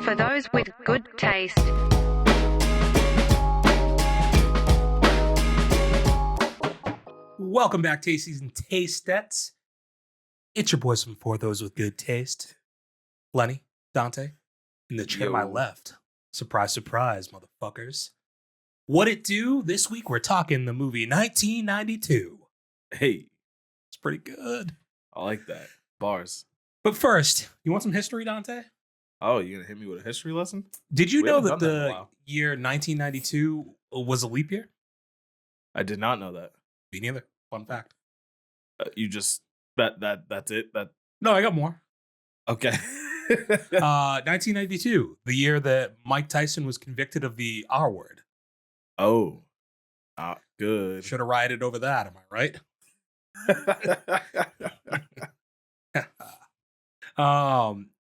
For those with good taste. Welcome back, Tasties and Tastettes. It's your boys from For Those with Good Taste. Lenny, Dante, in the chair to my left. Surprise, surprise, motherfuckers. What it do? This week we're talking the movie 1992. Hey, It's pretty good. I like that. Bars. But first, you want some history, Dante? Oh, you gonna hit me with a history lesson? Did you We know haven't that done that in a the while. year 1992 was a leap year? I did not know that. Me neither. Fun fact. You just that's it. That No, I got more. okay. 1992, the year that Mike Tyson was convicted of the R word. Oh, good. Should have rioted over that, am I right?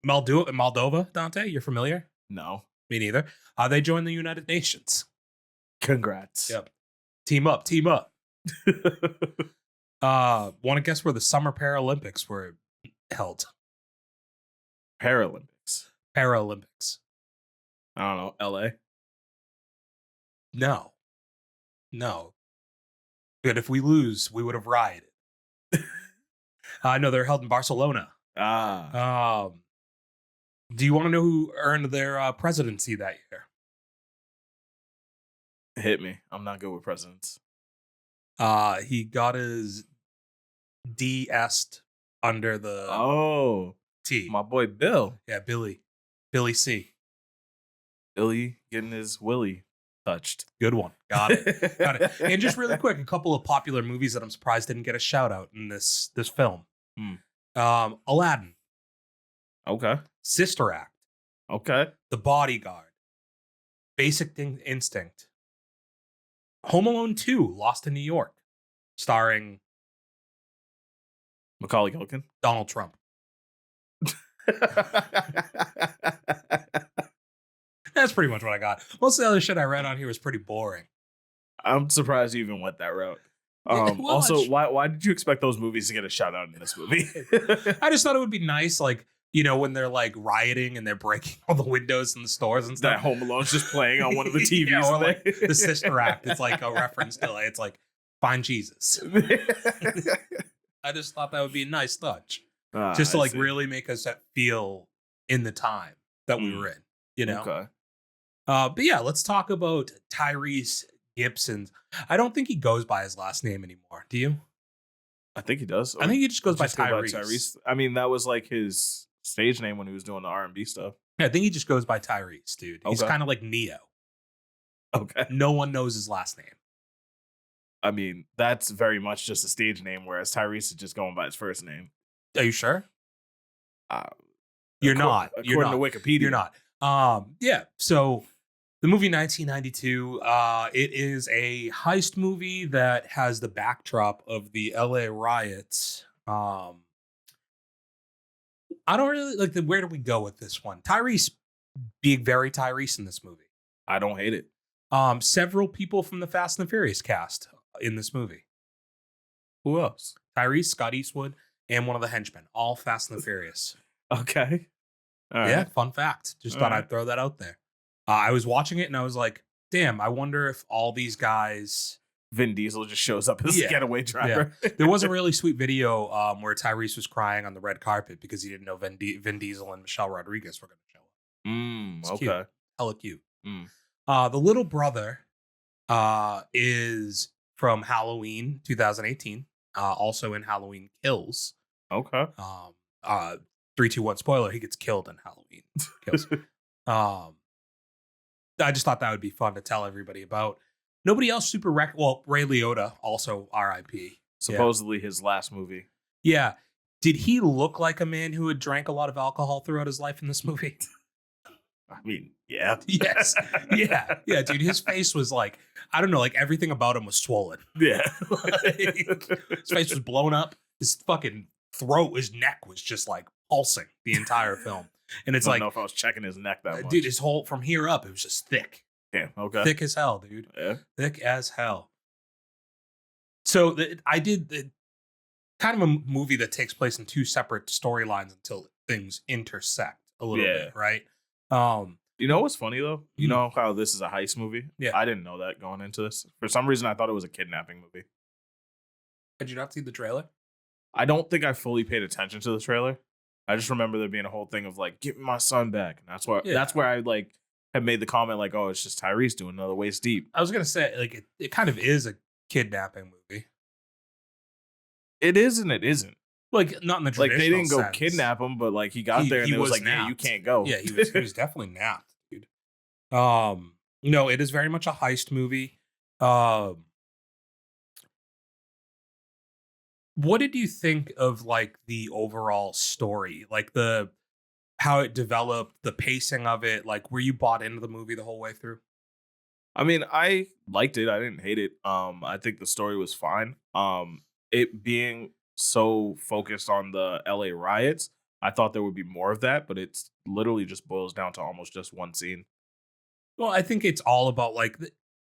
Moldova, Dante, you're familiar? No. Me neither. They joined the United Nations. Congrats. Yep. Team up, team up. Want to guess where the Summer Paralympics were held? Paralympics. Paralympics. I don't know. L.A. No. Good. If we lose, we would have rioted. No, they're held in Barcelona. Ah. Do you want to know who earned their presidency that year? Hit me. I'm not good with presidents. He got his D-est under the Oh, T. my boy Bill. Yeah, Billy C. Billy getting his willy touched. Good one. Got it. Got it. And just really quick, a couple of popular movies that I'm surprised didn't get a shout out in this film. Aladdin, Okay. Sister Act, Okay. The Bodyguard, Basic Instinct, Home Alone 2, Lost in New York, starring Macaulay Culkin. Donald Trump. That's pretty much what I got. Most of the other shit I read on here was pretty boring. I'm surprised you even went that route. Well, Also, why did you expect those movies to get a shout out in this movie? I just thought it would be nice, like, you know, when they're like rioting and they're breaking all the windows in the stores and That stuff. Home Alone's just playing on one of the TVs. Yeah, or in like there. the Sister Act. It's like a reference to it's like Find Jesus. I just thought that would be a nice touch, just to I like see. really make us feel in the time that we were in. You know. Okay. But yeah, let's talk about Tyrese Gibson. I don't think he goes by his last name anymore. Do you? I think he does. I think he just goes by Just go Tyrese. I mean, that was like his stage name when he was doing the R&B stuff. Yeah, I think he just goes by Tyrese, dude. He's Okay. kind of like Neo. Okay. No one knows his last name. I mean, that's very much just a stage name, whereas Tyrese is just going by his first name. Are you sure? You're not. You're According not. to Wikipedia. You're not. Yeah. So the movie 1992, it is a heist movie that has the backdrop of the LA riots. I don't really like where do we go with this one? Tyrese being very Tyrese in this movie. I don't hate it. Several people from the Fast and the Furious cast in this movie. Who else? Tyrese, Scott Eastwood, and one of the henchmen, all Fast and the Furious. Okay. All right. Yeah, fun fact. Just thought All I'd throw that out there. I was watching it and I was like, damn, I wonder if all these guys. Vin Diesel just shows up as Yeah. a getaway driver. There was a really sweet video where Tyrese was crying on the red carpet because he didn't know Vin Diesel and Michelle Rodriguez were going to show up. It's Okay. cute. Hella cute. Mm. The little brother is from Halloween 2018, also in Halloween Kills. Okay. 3, 2, 1 spoiler, he gets killed in Halloween Kills. I just thought that would be fun to tell everybody about. Nobody else super well, Ray Liotta, also R.I.P. Supposedly his last movie. Yeah. Did he look like a man who had drank a lot of alcohol throughout his life in this movie? I mean, yeah. Yes. Yeah, dude. His face was like, I don't know, like everything about him was swollen. Yeah. His face was blown up. His fucking throat, his neck was just like pulsing the entire film. And it's I like, don't know if I was checking his neck that much. dude, his whole from here up, it was just thick. Yeah. Okay. Thick as hell, dude. Yeah. Thick as hell. So I did kind of a movie that takes place in two separate storylines until things intersect a little bit, right? You know what's funny though? You Mm. know how this is a heist movie? Yeah. I didn't know that going into this. For some reason, I thought it was a kidnapping movie. Did you not see the trailer? I don't think I fully paid attention to the trailer. I just remember there being a whole thing of like, "Give me my son back," and that's where I like had made the comment like, "Oh, it's just Tyrese doing another waist deep." I was gonna say like it kind of is a kidnapping movie. It is and it isn't. Like not in the Like traditional they didn't go sense. kidnap him, but like he got there and it was like, "Yeah, you napped. can't go." Yeah, he was definitely napped, dude. No, it is very much a heist movie. What did you think of like the overall story? Like the how it developed, the pacing of it, like were you bought into the movie the whole way through? I mean, I liked it. I didn't hate it. I think the story was fine. It being so focused on the LA riots, I thought there would be more of that, but it's literally just boils down to almost just one scene. Well, I think it's all about like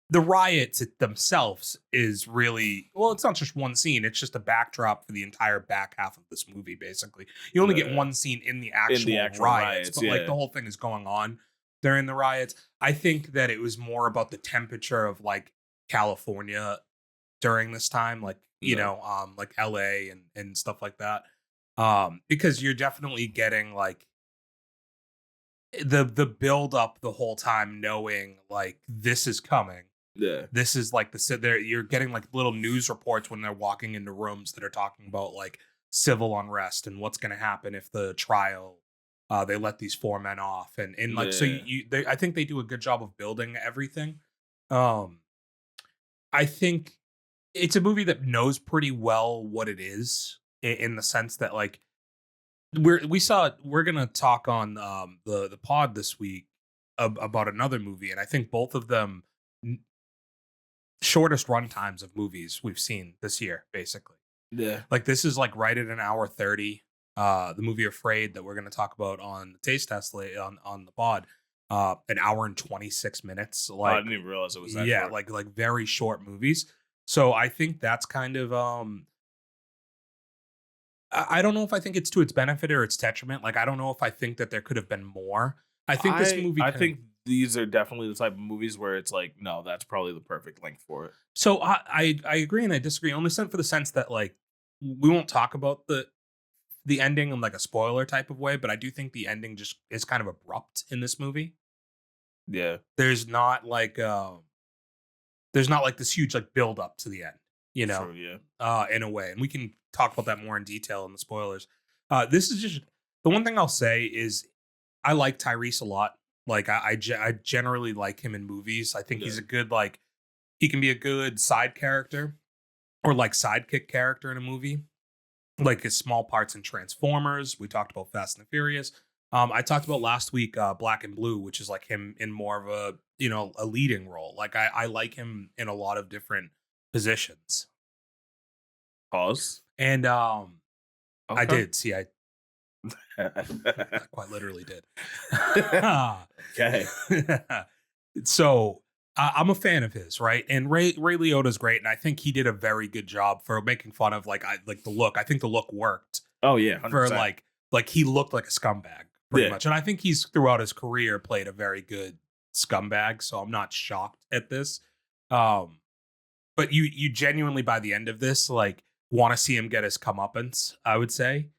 the riots themselves is really well, it's not just one scene, it's just a backdrop for the entire back half of this movie, basically. You only get one scene in the actual riots, but like the whole thing is going on during the riots. I think that it was more about the temperature of like California during this time, like like LA and stuff like that. Because you're definitely getting like the build up the whole time knowing like this is coming. Yeah. This is like there you're getting like little news reports when they're walking into rooms that are talking about like civil unrest and what's going to happen if the trial they let these four men off and like so I think they do a good job of building everything. um I think it's a movie that knows pretty well what it is in the sense that like we're gonna talk on the pod this week about another movie, and I think both of them shortest run times of movies we've seen this year, basically. Yeah. Like this is like right at an hour 30. The movie Afraid that we're gonna talk about on the taste test on the pod, an hour and 26 minutes. Like I didn't even realize it was that short. like very short movies. So I think that's kind of I don't know if I think it's to its benefit or its detriment. Like I don't know if I think that there could have been more. I think this movie. I think these are definitely the type of movies where it's like, no, that's probably the perfect length for it. So I agree and I disagree. Only for the sense that like we won't talk about the ending in like a spoiler type of way, but I do think the ending just is kind of abrupt in this movie. Yeah. There's not like this huge like build up to the end, True, in a way. And we can talk about that more in detail in the spoilers. This is just the one thing I'll say is I like Tyrese a lot. Like I generally like him in movies. I think he's a good like he can be a good side character or like sidekick character in a movie. Like his small parts in Transformers. We talked about Fast and the Furious. I talked about last week Black and Blue, which is like him in more of a a leading role. Like I like him in a lot of different positions. Pause. And I Okay. did see I quite literally did. Okay. So I'm a fan of his, right? And Ray Liotta's great, and I think he did a very good job for making fun of like the look. I think the look worked. Oh yeah, 100%. For like he looked like a scumbag pretty much, and I think he's throughout his career played a very good scumbag. So I'm not shocked at this. But you genuinely by the end of this like want to see him get his comeuppance, I would say.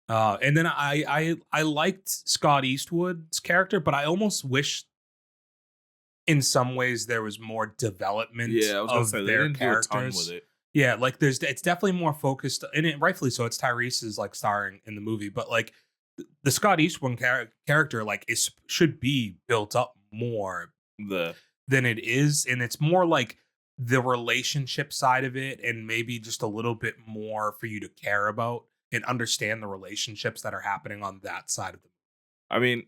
And then I liked Scott Eastwood's character, but I almost wish in some ways there was more development of their characters. With it. Yeah, like it's definitely more focused, and rightfully so. It's Tyrese's like starring in the movie, but like the Scott Eastwood character like should be built up more than it is, and it's more like the relationship side of it, and maybe just a little bit more for you to care about and understand the relationships that are happening on that side of the movie. I mean,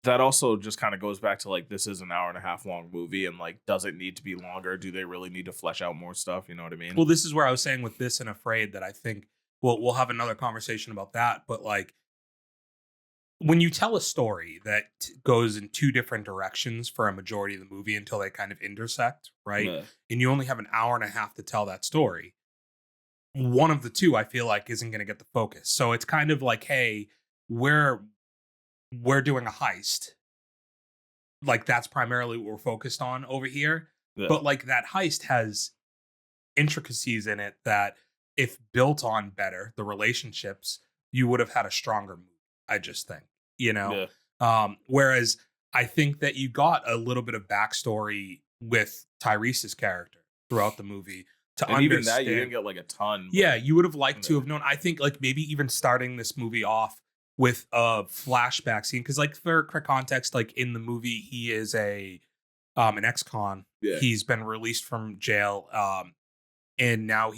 that also just kind of goes back to like this is an hour and a half long movie, and like does it need to be longer? Do they really need to flesh out more stuff? You know what I mean? Well, this is where I was saying with this and Afraid that I think we'll have another conversation about that, but like when you tell a story that goes in two different directions for a majority of the movie until they kind of intersect, right? Yeah. And you only have an hour and a half to tell that story, one of the two I feel like isn't going to get the focus. So it's kind of like, hey, we're doing a heist. Like that's primarily what we're focused on over here. Yeah. But like that heist has intricacies in it that if built on better, the relationships, you would have had a stronger movie, I just think, you know? Yeah. Whereas I think that you got a little bit of backstory with Tyrese's character throughout the movie to And even that, you understand. didn't get like a ton. Yeah, you would have liked to Yeah. have known. I think like maybe even starting this movie off with a flashback scene because like for context, like in the movie, he is an ex-con. Yeah. He's been released from jail, and now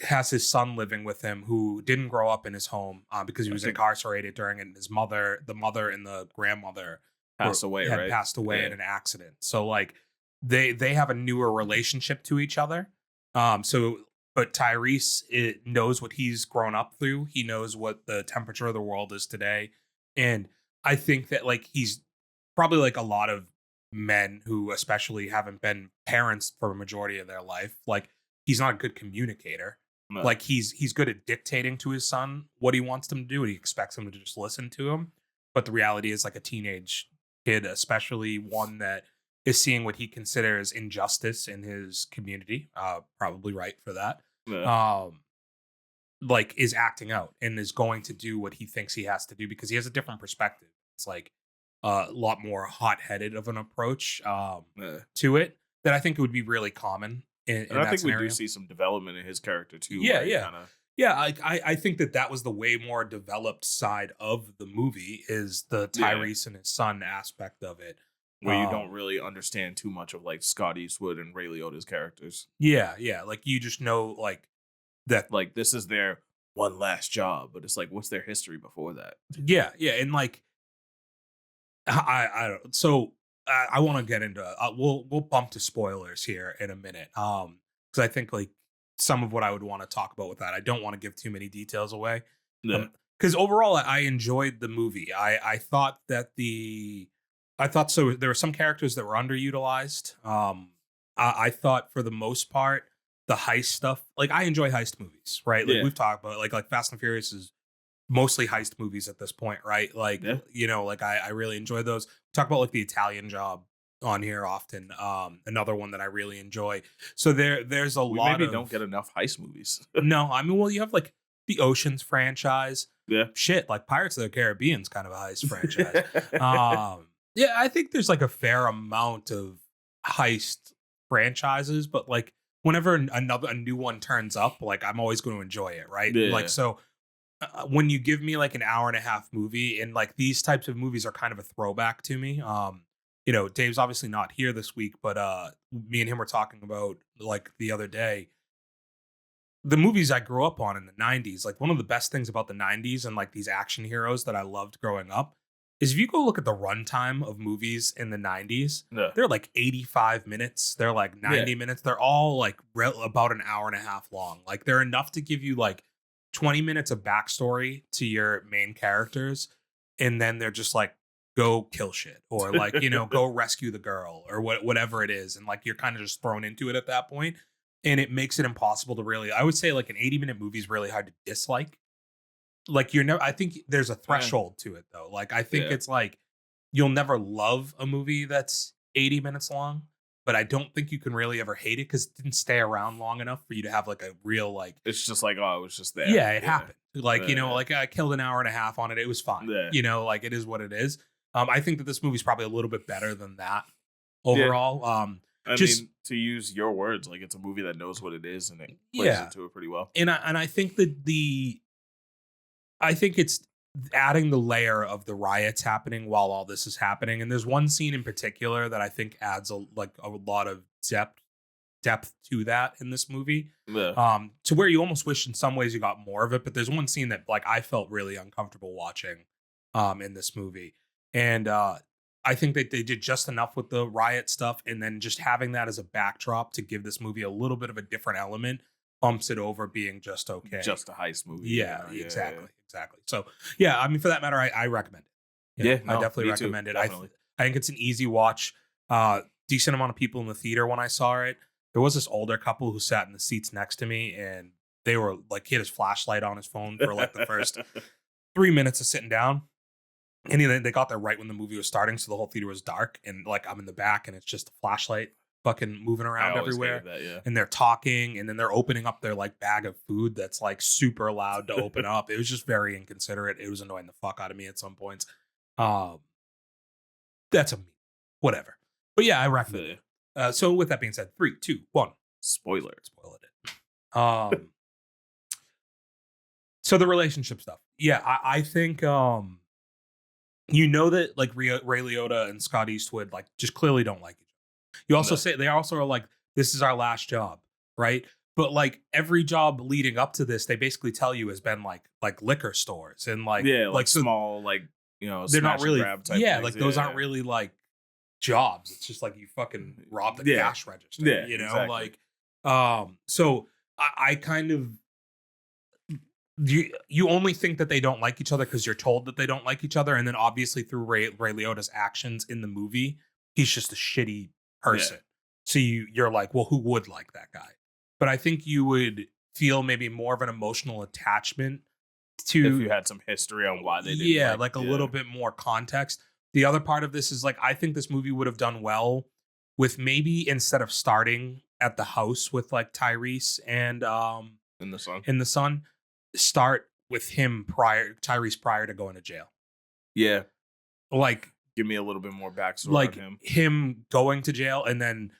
has his son living with him who didn't grow up in his home because he I was think incarcerated during it. And the mother and the grandmother passed away, had right? passed away Yeah. in an accident. So like they have a newer relationship to each other. So but Tyrese knows what he's grown up through. He knows what the temperature of the world is today, and I think that like he's probably like a lot of men who especially haven't been parents for a majority of their life. Like he's not a good communicator. No. Like he's good at dictating to his son what he wants him to do, and he expects him to just listen to him. But the reality is, like a teenage kid, especially one that is seeing what he considers injustice in his community, probably right for that. Yeah. Like is acting out and is going to do what he thinks he has to do because he has a different perspective. It's like a lot more hot-headed of an approach Yeah. to it that I think would be really common in And I that think scenario. we do see some development in his character too. Yeah, where he yeah. kinda- Yeah, I think that was the way more developed side of the movie is the Yeah. Tyrese and his son aspect of it. where you Um, don't really understand too much of like Scott Eastwood and Ray Liotta's characters. yeah, like you just know like that. Like this is their one last job, but it's like, what's their history before that? Yeah, and like I don't. So I want to get into. We'll bump to spoilers here in a minute. Because I think like some of what I would want to talk about with that, I don't want to give too many details away. Yeah. Because overall, I enjoyed the movie. I thought that I thought so. There were some characters that were underutilized. I thought for the most part, the heist stuff. Like I enjoy heist movies, right? Like Yeah. we've talked about, like Fast and Furious is mostly heist movies at this point, right? Like Yeah. you know, like I really enjoy those. Talk about like the Italian Job on here often. Another one that I really enjoy. So there's a We lot maybe of don't get enough heist movies. no. I mean, well, you have like the Oceans franchise. Yeah. Shit, like Pirates of the Caribbean's kind of a heist franchise. Yeah, I think there's like a fair amount of heist franchises, but like whenever a new one turns up, like I'm always going to enjoy it, right? Yeah. Like so, when you give me like an hour and a half movie, and like these types of movies are kind of a throwback to me. You know, Dave's obviously not here this week, but me and him were talking about like the other day the movies I grew up on in the 90s. Like one of the best things about the 90s and like these action heroes that I loved growing up is if you go look at the runtime of movies in the 90s, Yeah. they're like 85 minutes, they're like 90 Yeah. minutes, they're all like about an hour and a half long. Like they're enough to give you like 20 minutes of backstory to your main characters, and then they're just like, go kill shit or like, you know, go rescue the girl or whatever it is. And like you're kind of just thrown into it at that point. And it makes it impossible to really, I would say like an 80-minute movie is really hard to dislike. Like you're never, I think there's a threshold to it though. Like I think Yeah. it's like you'll never love a movie that's 80 minutes long, but I don't think you can really ever hate it because it didn't stay around long enough for you to have like a real like, It's just like, oh, it was just there. yeah, it happened. Like, you know, Yeah. like I killed an hour and a half on it. It was fine. Yeah. You know, like it is what it is. I think that this movie's probably a little bit better than that overall. I Just- mean, to use your words, like it's a movie that knows what it is and it plays Yeah. into it pretty well. And I think that I think it's adding the layer of the riots happening while all this is happening. And there's one scene in particular that I think adds a lot of depth to that in this movie. Yeah. To where you almost wish in some ways you got more of it. But there's one scene that like I felt really uncomfortable watching in this movie. And I think that they did just enough with the riot stuff, and then just having that as a backdrop to give this movie a little bit of a different element bumps it over being just okay. Just a heist movie. Yeah, you know? exactly. So yeah, I mean, for that matter, I recommend it. Yeah, I no, definitely me too, recommend it. definitely. I think it's an easy watch. Decent amount of people in the theater when I saw it. There was this older couple who sat in the seats next to me, and they were like, he had his flashlight on his phone for like the first 3 minutes of sitting down. And they got there right when the movie was starting, so the whole theater was dark, and like I'm in the back, and it's just a flashlight fucking moving I around always everywhere, hated that. Yeah. and they're talking, and then they're opening up their like bag of food that's like super loud to open up. It was just very inconsiderate. It was annoying the fuck out of me at some points. Um, that's a me, whatever. But yeah, I recommend it. So with that being said, 3, 2, 1. Spoiler. Spoiled it. So the relationship stuff. Yeah, I think you know that like Ray Liotta and Scott Eastwood like just clearly don't like each other. You also say they also are like, this is our last job, right? But like every job leading up to this, they basically tell you has been like liquor stores and like like so small, like, you know, they're not smash and really grab type yeah things. like those aren't really like jobs. It's just like you fucking rob the cash register. Yeah, you know, exactly. like so I kind of you only think that they don't like each other because you're told that they don't like each other, and then obviously through Ray Liotta's actions in the movie, he's just a shitty person. So you're like, well, who would like that guy? But I think you would feel maybe more of an emotional attachment to if you had some history on why they did. Yeah, like a little bit more context. The other part of this is like I think this movie would have done well with maybe instead of starting at the house with like Tyrese and in the son, start with Tyrese prior to going to jail. Yeah. Like give me a little bit more backstory like on him going to jail and then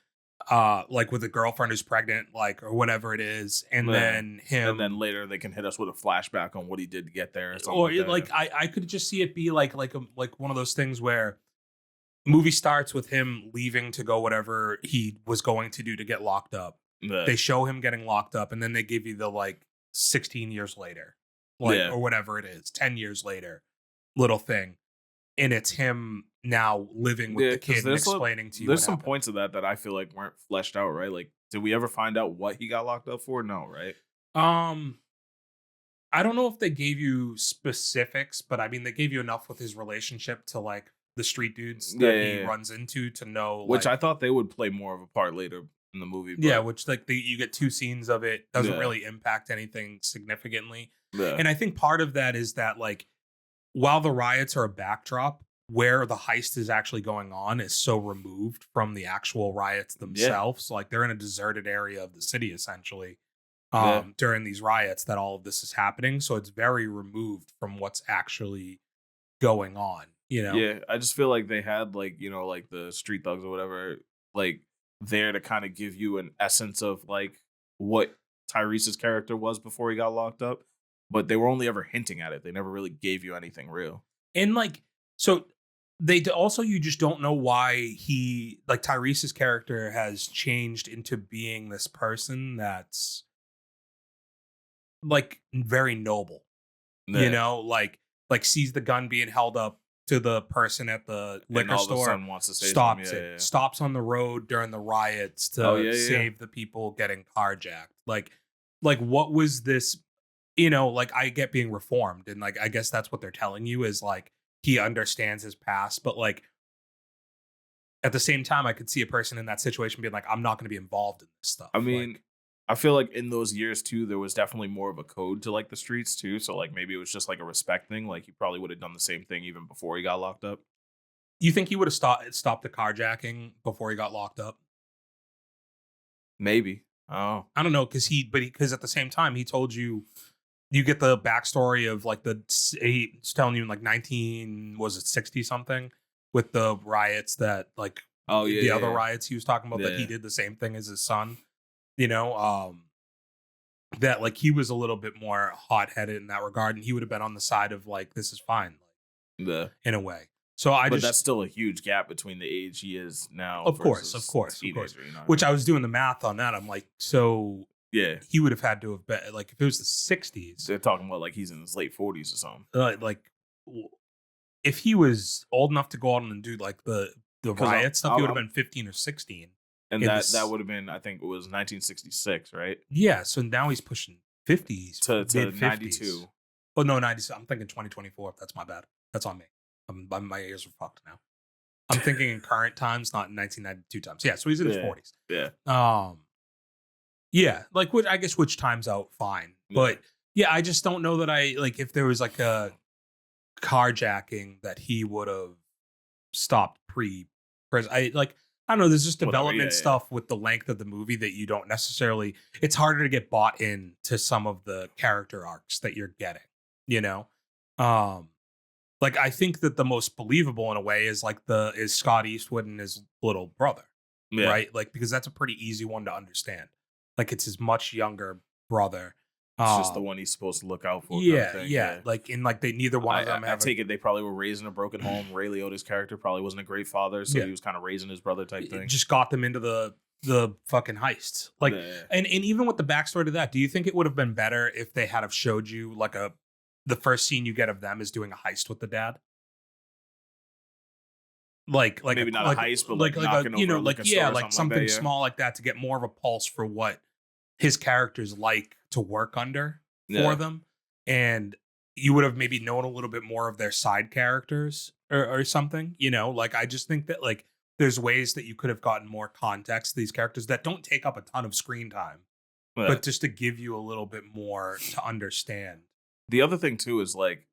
like with a girlfriend who's pregnant, like or whatever it is, and then him and then later they can hit us with a flashback on what he did to get there or like I could just see it be like one of those things where movie starts with him leaving to go whatever he was going to do to get locked up. They show him getting locked up, and then they give you the like 16 years later, like or whatever it is, 10 years later, little thing, and it's him now living with the kid and explaining to you. There's some points of that I feel like weren't fleshed out, right? Like, did we ever find out what he got locked up for? No, right? I don't know if they gave you specifics, but I mean they gave you enough with his relationship to like the street dudes that he runs into to know. Which I thought they would play more of a part later in the movie. But yeah, which like you get 2 scenes of it. Doesn't really impact anything significantly. And I think part of that is that like while the riots are a backdrop, where the heist is actually going on is so removed from the actual riots themselves. Like they're in a deserted area of the city essentially during these riots that all of this is happening. So it's very removed from what's actually going on. You know? Yeah, I just feel like they had like, you know, like the street thugs or whatever, like there to kind of give you an essence of like what Tyrese's character was before he got locked up, but they were only ever hinting at it. They never really gave you anything real. And like, so they also, you just don't know why he, like Tyrese's character has changed into being this person that's like very noble, you know, like sees the gun being held up to the person at the liquor store, wants to stops it, stops on the road during the riots to save the people getting carjacked. Like what was this, you know, like I get being reformed and like, I guess that's what they're telling you is like, he understands his past, but like at the same time, I could see a person in that situation being like, I'm not going to be involved in this stuff. I mean, I feel like in those years too, there was definitely more of a code to like the streets too. So like maybe it was just like a respect thing. Like he probably would have done the same thing even before he got locked up. You think he would have stopped the carjacking before he got locked up? Maybe. Oh, I don't know. Because at the same time, he told you, you get the backstory of like he's telling you in like 60 something with the riots that like, the other riots he was talking about that he did the same thing as his son. You know, that like he was a little bit more hot-headed in that regard, and he would have been on the side of like this is fine, like, in a way. So but that's still a huge gap between the age he is now. Of course. You know which I was doing the math on that. I'm like, so yeah, he would have had to have been like if it was the 60s. They're talking about like he's in his late 40s or something. Like if he was old enough to go out and do like the riot stuff, he would have been 15 or 16. And that would have been, I think it was 1966, right? Yeah, so now he's pushing 50s to 92. Oh no, 90. I'm thinking 2024. That's my bad. That's on me. My ears are fucked now. I'm thinking in current times, not in 1992 times. Yeah, so he's in his 40s. Yeah. Yeah, like which times out fine, but yeah, I just don't know that I like if there was like a carjacking that he would have stopped I don't know, there's just Whatever, development yeah. stuff with the length of the movie that you don't necessarily, it's harder to get bought in to some of the character arcs that you're getting, you know? Like I think that the most believable in a way is Scott Eastwood and his little brother, Yeah. right? Like because that's a pretty easy one to understand. Like it's his much younger brother. It's just the one he's supposed to look out for. Yeah, kind of thing. yeah. Like in like they neither one of them I have. take it they probably were raised in a broken home. Ray Liotta's character probably wasn't a great father, so Yeah. he was kind of raising his brother type It thing. just got them into the fucking heist. Like, Yeah. and even with the backstory to that, do you think it would have been better if they had have showed you like the first scene you get of them is doing a heist with the dad? Like Maybe not a heist, but like knocking over a liquor store or something like that, yeah. small like that to get more of a pulse for what his character's like to work under for Yeah. them, and you would have maybe known a little bit more of their side characters or something. You know, like I just think that like there's ways that you could have gotten more context to these characters that don't take up a ton of screen time, Yeah. but just to give you a little bit more to understand. The other thing too is like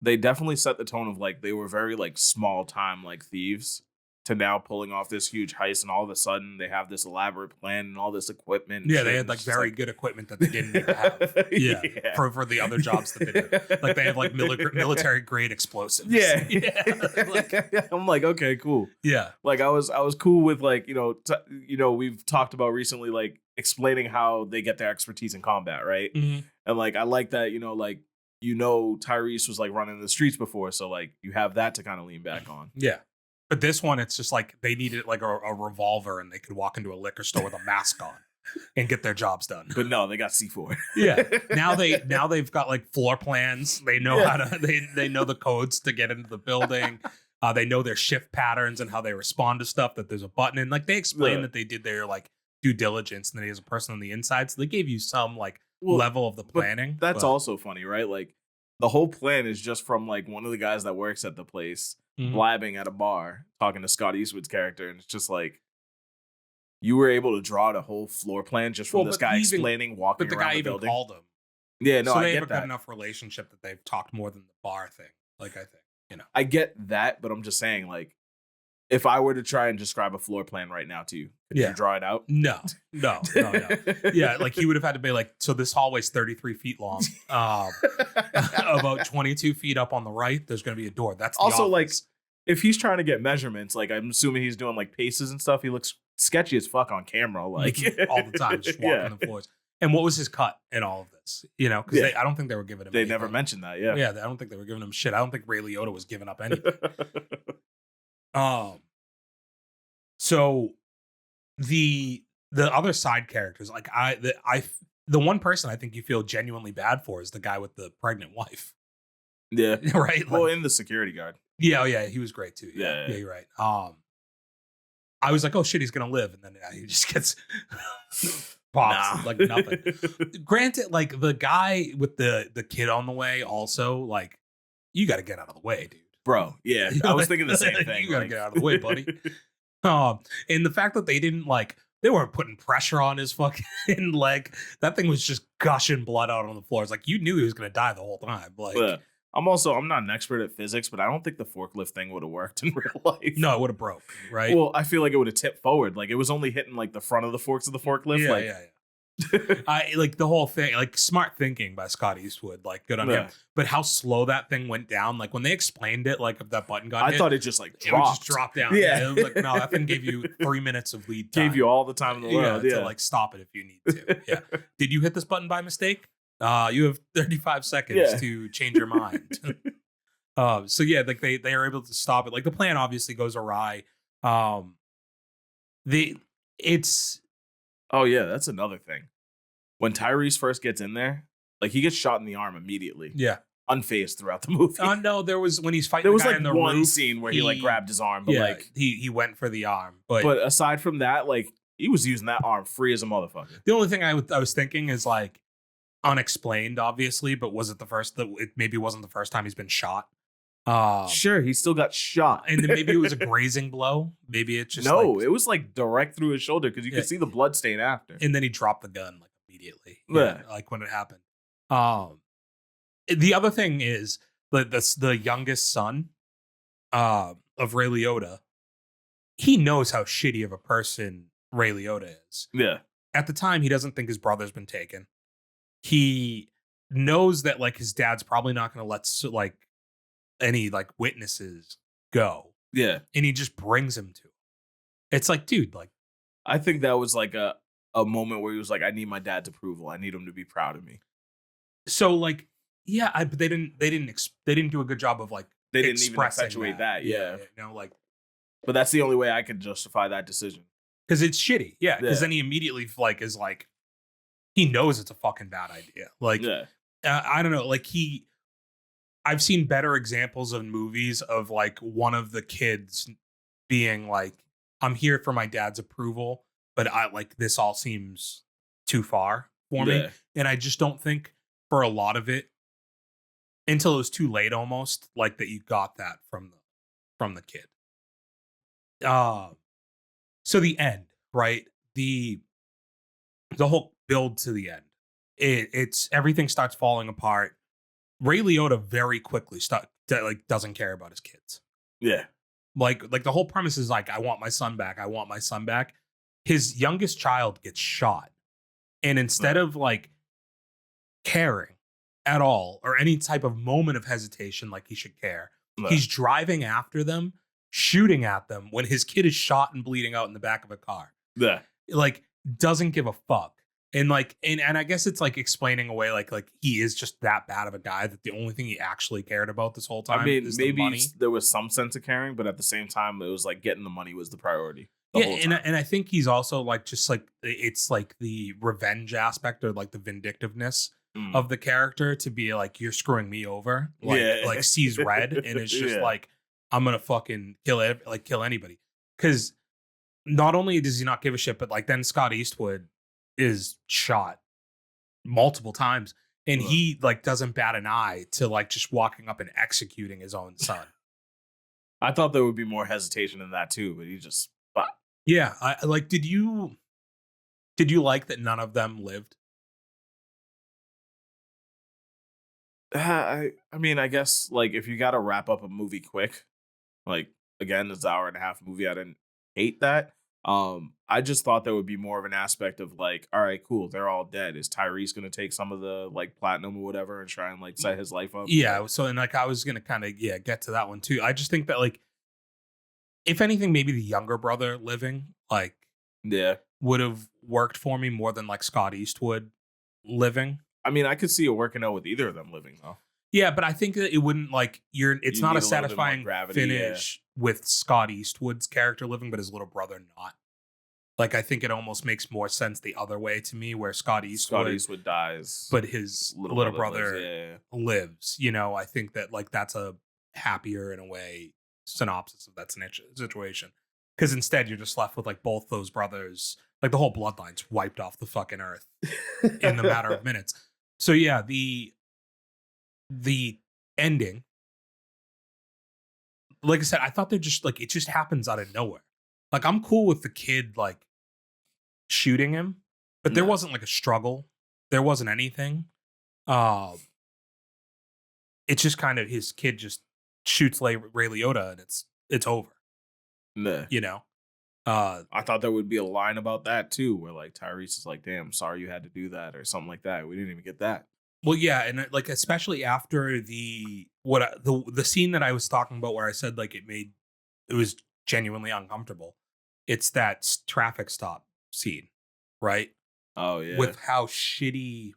they definitely set the tone of like they were very like small time like thieves to now pulling off this huge heist, and all of a sudden they have this elaborate plan and all this equipment. And Yeah, shit, they had and like it's just, very good equipment that they didn't need to have. Yeah, Yeah. for the other jobs that they did. Like they have like military grade explosives. Yeah. Like, I'm like, okay, cool. yeah. Like I was cool with like, we've talked about recently like explaining how they get their expertise in combat, right? Mhm. And like I like that, Tyrese was like running the streets before, so like you have that to kind of lean back on. Yeah. But this one, it's just like they needed like a revolver and they could walk into a liquor store with a mask on and get their jobs done. But no, they got C4. Yeah. Now they've got like floor plans. They know how to they know the codes to get into the building. They know their shift patterns and how they respond to stuff, that there's a button. And like they explain that they did their like due diligence and that he has a person on the inside. So they gave you some like level of the planning. That's also funny, right? Like the whole plan is just from like one of the guys that works at the place blabbing at a bar, talking to Scott Eastwood's character, and it's just like you were able to draw the whole floor plan just from this guy explaining walking but the around guy the even building. called him. Yeah, no, so I they get have a that. good enough relationship that they've talked more than the bar thing. Like I think, I get that, but I'm just saying, like, if I were to try and describe a floor plan right now to you, could you draw it out? No. Yeah, like he would have had to be like, so this hallway's 33 feet long. About 22 feet up on the right, there's going to be a door. That's the Also, like, office. if he's trying to get measurements, like, I'm assuming he's doing like paces and stuff. He looks sketchy as fuck on camera, like all the time, just walking the floors. And what was his cut in all of this? You know, because I don't think they were giving him. They anything. never mentioned that. Yeah, I don't think they were giving him shit. I don't think Ray Liotta was giving up anything. So the other side characters, like the one person I think you feel genuinely bad for is the guy with the pregnant wife. Yeah, right. Like, well, in the security guard. Yeah, he was great too. Yeah, you're right. I was like, oh shit, he's gonna live, and then he just gets pops like nothing. Granted, like the guy with the kid on the way, also like you got to get out of the way, dude. Bro, yeah, I was thinking the same thing. You got to get out of the way, buddy. And the fact that they weren't putting pressure on his fucking leg. That thing was just gushing blood out on the floor. It's like you knew he was gonna die the whole time. Like. I'm not an expert at physics, but I don't think the forklift thing would have worked in real life. No, it would have broke, right? Well, I feel like it would have tipped forward. Like it was only hitting like the front of the forks of the forklift. Yeah. I like the whole thing, like smart thinking by Scott Eastwood, like good on him. But how slow that thing went down, like when they explained it, like if that button got hit, thought it just like it would just drop down. Yeah. It was like, no, that thing gave you 3 minutes of lead time. Gave you all the time in the world. To like stop it if you need to. Yeah. Did you hit this button by mistake? You have 35 seconds to change your mind. So yeah, like they are able to stop it. Like the plan obviously goes awry. Oh yeah, that's another thing. When Tyrese first gets in there, like he gets shot in the arm immediately. Yeah, unfazed throughout the movie. No, there was when he's fighting. There was the guy like in the one roof, scene where he like grabbed his arm, but like he went for the arm. But aside from that, like he was using that arm free as a motherfucker. The only thing I was thinking is like unexplained, obviously, but was it it maybe wasn't the first time he's been shot? Sure, he still got shot, and then maybe it was a grazing blow. Maybe it just it was like direct through his shoulder because you could see the blood stain after. And then he dropped the gun like immediately, like when it happened. The other thing is the youngest son of Ray Liotta, he knows how shitty of a person Ray Liotta is. Yeah. At the time, he doesn't think his brother's been taken. He knows that like his dad's probably not going to let like any like witnesses go, Yeah. and he just brings him to him. It's like, dude, like I think that was like a moment where he was like, I need my dad's approval. I need him to be proud of me. so like yeah, but they didn't do a good job of like They didn't even expressing accentuate that. Yeah. you know, like But that's the only way I could justify that decision. because it's shitty, yeah. Because Yeah. then he immediately like is like he knows it's a fucking bad idea. Like Yeah. I don't know, like I've seen better examples of movies of like one of the kids being like, I'm here for my dad's approval, but I like this all seems too far for me. Yeah. And I just don't think for a lot of it until it was too late almost, like that you got that from the kid. So the end, right? The whole build to the end. It's everything starts falling apart. Ray Liotta very quickly doesn't care about his kids. Yeah. Like the whole premise is like, I want my son back. I want my son back. His youngest child gets shot. And instead of like caring at all or any type of moment of hesitation, like he should care, he's driving after them, shooting at them when his kid is shot and bleeding out in the back of a car. Yeah. Like doesn't give a fuck. And like, and I guess it's like explaining away like he is just that bad of a guy that the only thing he actually cared about this whole time. I mean, is maybe the money. there was some sense of caring, but at the same time, it was like getting the money was the priority. The Yeah, whole time. and I think he's also like just like it's like the revenge aspect or like the vindictiveness of the character to be like, you're screwing me over, like sees red and it's just like, I'm gonna fucking kill anybody. Because not only does he not give a shit, but like then Scott Eastwood is shot multiple times and he like doesn't bat an eye to like just walking up and executing his own son. I thought there would be more hesitation in that too, but he just Yeah, I like. Did you like that none of them lived? I mean, I guess like if you got to wrap up a movie quick, like again, it's an hour and a half movie. I didn't hate that. I just thought there would be more of an aspect of like, all right, cool, they're all dead. Is Tyrese gonna take some of the like platinum or whatever and try and like set his life up? Yeah. So and like I was gonna kind of get to that one too. I just think that like, if anything, maybe the younger brother living like would have worked for me more than like Scott Eastwood living. I mean, I could see it working out with either of them living though. Yeah, but I think that it wouldn't like it's not need a a little bit more satisfying gravity, finish with Scott Eastwood's character living, but his little brother not. Like I think it almost makes more sense the other way to me, where Scott Eastwood dies, but his little brother lives. You know, I think that like that's a happier in a way synopsis of that situation. Because instead you're just left with like both those brothers, like the whole bloodline's wiped off the fucking earth in the matter of minutes. So yeah, the ending, like I said, I thought they're just like, it just happens out of nowhere. Like I'm cool with the kid like shooting him, but there wasn't like a struggle. There wasn't anything. It's just kind of his kid just shoots Ray Liotta and it's over. Nah. You know? I thought there would be a line about that too, where like Tyrese is like, damn, sorry you had to do that or something like that. We didn't even get that. Well, yeah, and like especially after the scene that I was talking about where I said like it was genuinely uncomfortable. It's that traffic stop scene, right? Oh yeah. With how shitty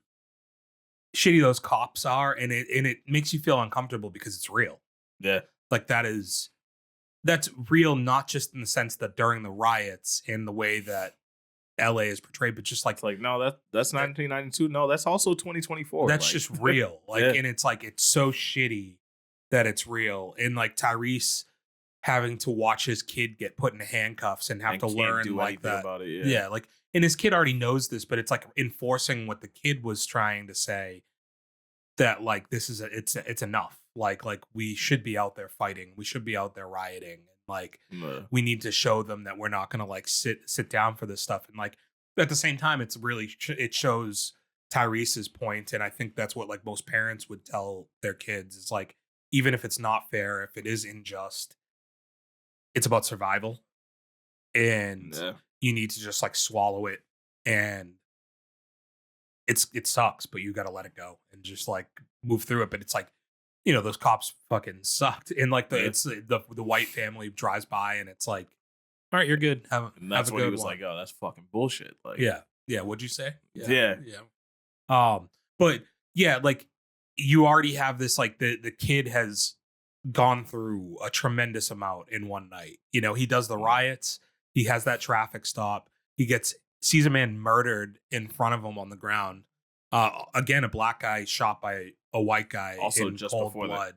those cops are, and it makes you feel uncomfortable because it's real. Yeah. Like that's real, not just in the sense that during the riots and the way that LA is portrayed, but just like it's like, no, that's 1992. No, that's also 2024. That's like, just real. Like, and it's like, it's so shitty that it's real. And like Tyrese having to watch his kid get put in handcuffs and have to learn like that. About it, yeah. Like, and his kid already knows this, but it's like enforcing what the kid was trying to say, that like, this is it's enough. Like we should be out there fighting. We should be out there rioting. Like we need to show them that we're not going to like sit down for this stuff. And like at the same time, it's really it shows Tyrese's point, and I think that's what like most parents would tell their kids. It's like, even if it's not fair, if it is unjust, it's about survival, and Yeah. you need to just like swallow it, and it sucks, but you got to let it go and just like move through it. But it's like, those cops fucking sucked, and like Yeah. it's the white family drives by, and it's like, all right, you're good. And Have that's a when he good was one. like, "Oh, that's fucking bullshit." Like, Yeah. What'd you say? Yeah. But yeah, like you already have this, like the kid has gone through a tremendous amount in one night. He does the riots. He has that traffic stop. He sees a man murdered in front of him on the ground. Again, a black guy shot by a white guy Also, in just cold before blood.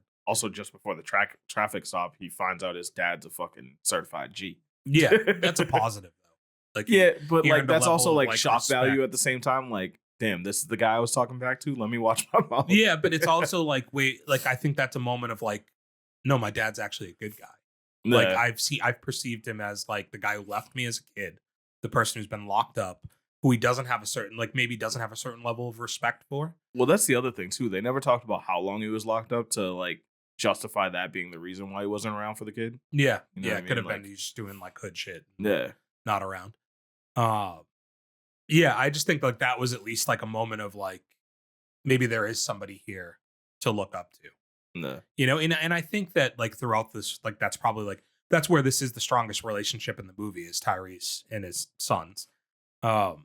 just before the traffic stop, he finds out his dad's a fucking certified G. Yeah, that's a positive though. Like, Yeah, but he like earned a that's also level of, like shock respect. value at the same time. Like, damn, this is the guy I was talking back to. Let me watch my mouth. Yeah, but it's also like, wait, like I think that's a moment of like, no, my dad's actually a good guy. Like Yeah. I've perceived him as like the guy who left me as a kid, the person who's been locked up, who he doesn't have a certain, like maybe doesn't have a certain level of respect for. Well, that's the other thing too. They never talked about how long he was locked up to like justify that being the reason why he wasn't around for the kid. Yeah, You know yeah, what I it could have mean? been Like, he's just doing like hood shit, yeah, not around. Uh, yeah, I just think like that was at least like a moment of like maybe there is somebody here to look up to. no, And I think that like throughout this, like that's probably like that's where this is the strongest relationship in the movie is Tyrese and his sons. But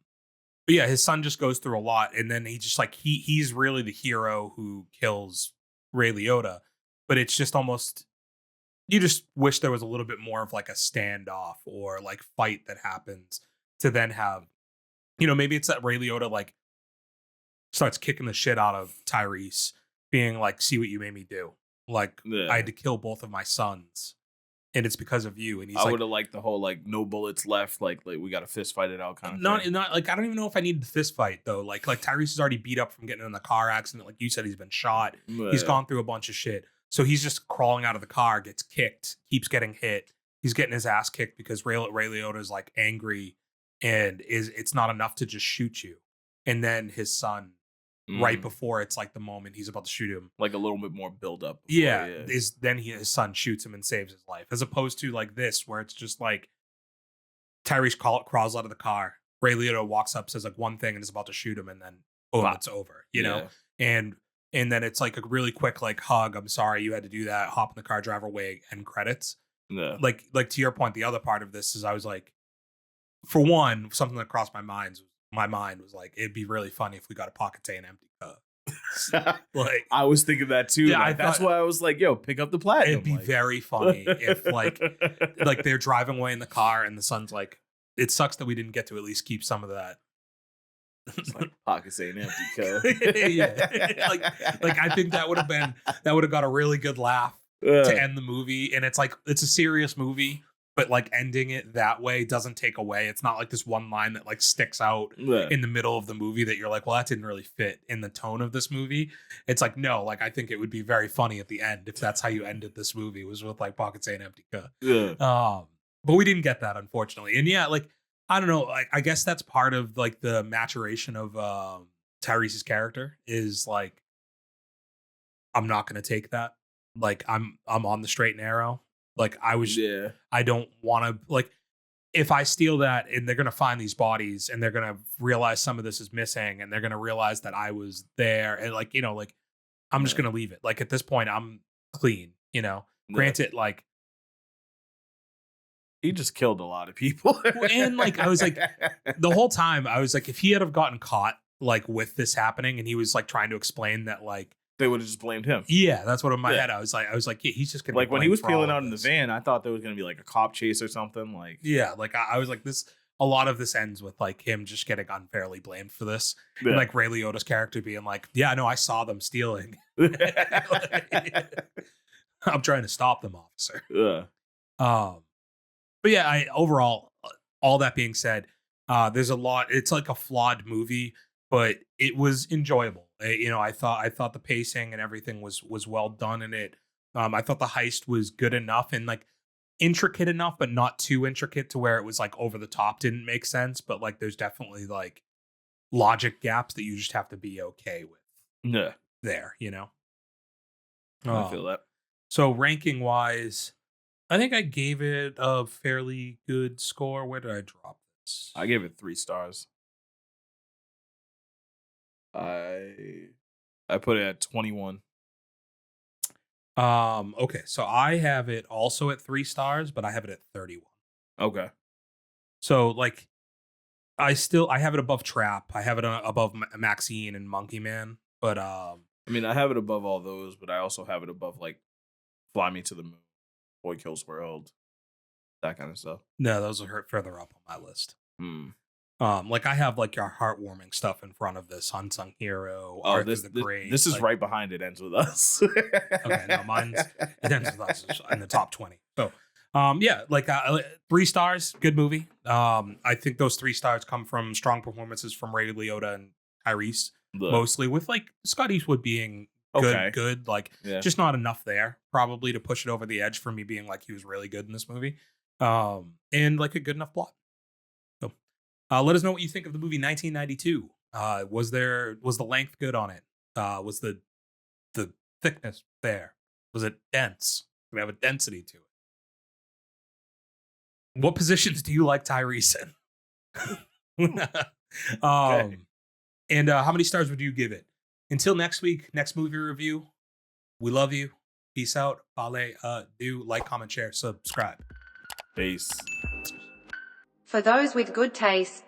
yeah, his son just goes through a lot, and then he just like he's really the hero who kills Ray Liotta. But it's just almost you just wish there was a little bit more of like a standoff or like fight that happens to then have, maybe it's that Ray Liotta like starts kicking the shit out of Tyrese, being like, "See what you made me do? Like yeah. I had to kill both of my sons, and it's because of you." And he's I like, would have liked the whole like no bullets left, like we got to fist fight it out kind of thing. not like I don't even know if I need the fist fight though. Like Tyrese is already beat up from getting in the car accident. Like you said, he's been shot. He's Yeah. gone through a bunch of shit. So he's just crawling out of the car, gets kicked, keeps getting hit. He's getting his ass kicked because Ray Liotta is like angry, and it's not enough to just shoot you. And then his son, right before it's like the moment he's about to shoot him, like a little bit more build up. is then his son shoots him and saves his life, as opposed to like this where it's just like Tyrese crawls out of the car, Ray Liotta walks up, says like one thing, and is about to shoot him, and then boom, it's over. And then it's like a really quick like hug. I'm sorry you had to do that. Hop in the car, drive away, and credits. Yeah. Like to your point, the other part of this is I was like, for one, something that crossed my mind was like it'd be really funny if we got a pocket say an empty cup. Like I was thinking that too. Yeah, Like, that's why I was like, "Yo, pick up the platinum." It'd be very funny if like they're driving away in the car and the son's like, "It sucks that we didn't get to at least keep some of that." It's like pockets ain't empty, co. Yeah, like I think that would have got a really good laugh to end the movie. And it's like it's a serious movie, but like ending it that way doesn't take away. It's not like this one line that like sticks out in the middle of the movie that you're like, well, that didn't really fit in the tone of this movie. It's like, no, like I think it would be very funny at the end if that's how you ended this movie, was with like pockets ain't empty cup. But we didn't get that, unfortunately. And yeah, like I don't know, like I guess that's part of like the maturation of Tyrese's character is like, I'm not gonna take that. Like I'm on the straight and narrow. Like I don't want to, like, if I steal that and they're going to find these bodies and they're going to realize some of this is missing and they're going to realize that I was there and like, like I'm just going to leave it. Like at this point I'm clean, granted, like he just killed a lot of people. And like, I was like, the whole time I was like, if he had have gotten caught like with this happening and he was like trying to explain that, like, they would have just blamed him. Yeah, that's what in my head I was like, yeah, he's just gonna like when he was peeling out in the van. I thought there was gonna be like a cop chase or something. Like yeah, like I was like this. A lot of this ends with like him just getting unfairly blamed for this, and like Ray Liotta's character being like, "Yeah, no, I saw them stealing. I'm trying to stop them, officer." But yeah, overall, all that being said, there's a lot. It's like a flawed movie, but it was enjoyable. I thought the pacing and everything was well done in it. I thought the heist was good enough and like intricate enough, but not too intricate to where it was like over the top, didn't make sense. But like, there's definitely like logic gaps that you just have to be okay with. Yeah, there, I feel that. So ranking wise, I think I gave it a fairly good score. Where did I drop this? I gave it 3 stars. I put it at 21. Okay, so I have it also at 3 stars, but I have it at 31. Okay. So like I have it above Trap. I have it above Maxine and Monkey Man, but I mean, I have it above all those, but I also have it above like Fly Me to the Moon, Boy Kills World, that kind of stuff. no, those are further up on my list. Hmm. Like I have like your heartwarming stuff in front of this, Unsung Hero, Oh, Arthur the Great. this is like, right behind It Ends With Us. Okay, no, mine's It Ends With Us is in the top 20. So, yeah, like 3 stars, good movie. I think those 3 stars come from strong performances from Ray Liotta and Tyrese, Look, mostly with like Scott Eastwood being okay. good, like Yeah. just not enough there probably to push it over the edge for me being like he was really good in this movie, and like a good enough plot. So, let us know what you think of the movie 1992. Was the length good on it? Was the thickness there? Was it dense? Do we have a density to it? What positions do you like Tyrese in? Okay. And how many stars would you give it? Until next week, next movie review. We love you. Peace out. Vale. Do like, comment, share, subscribe. Peace. For those with good taste.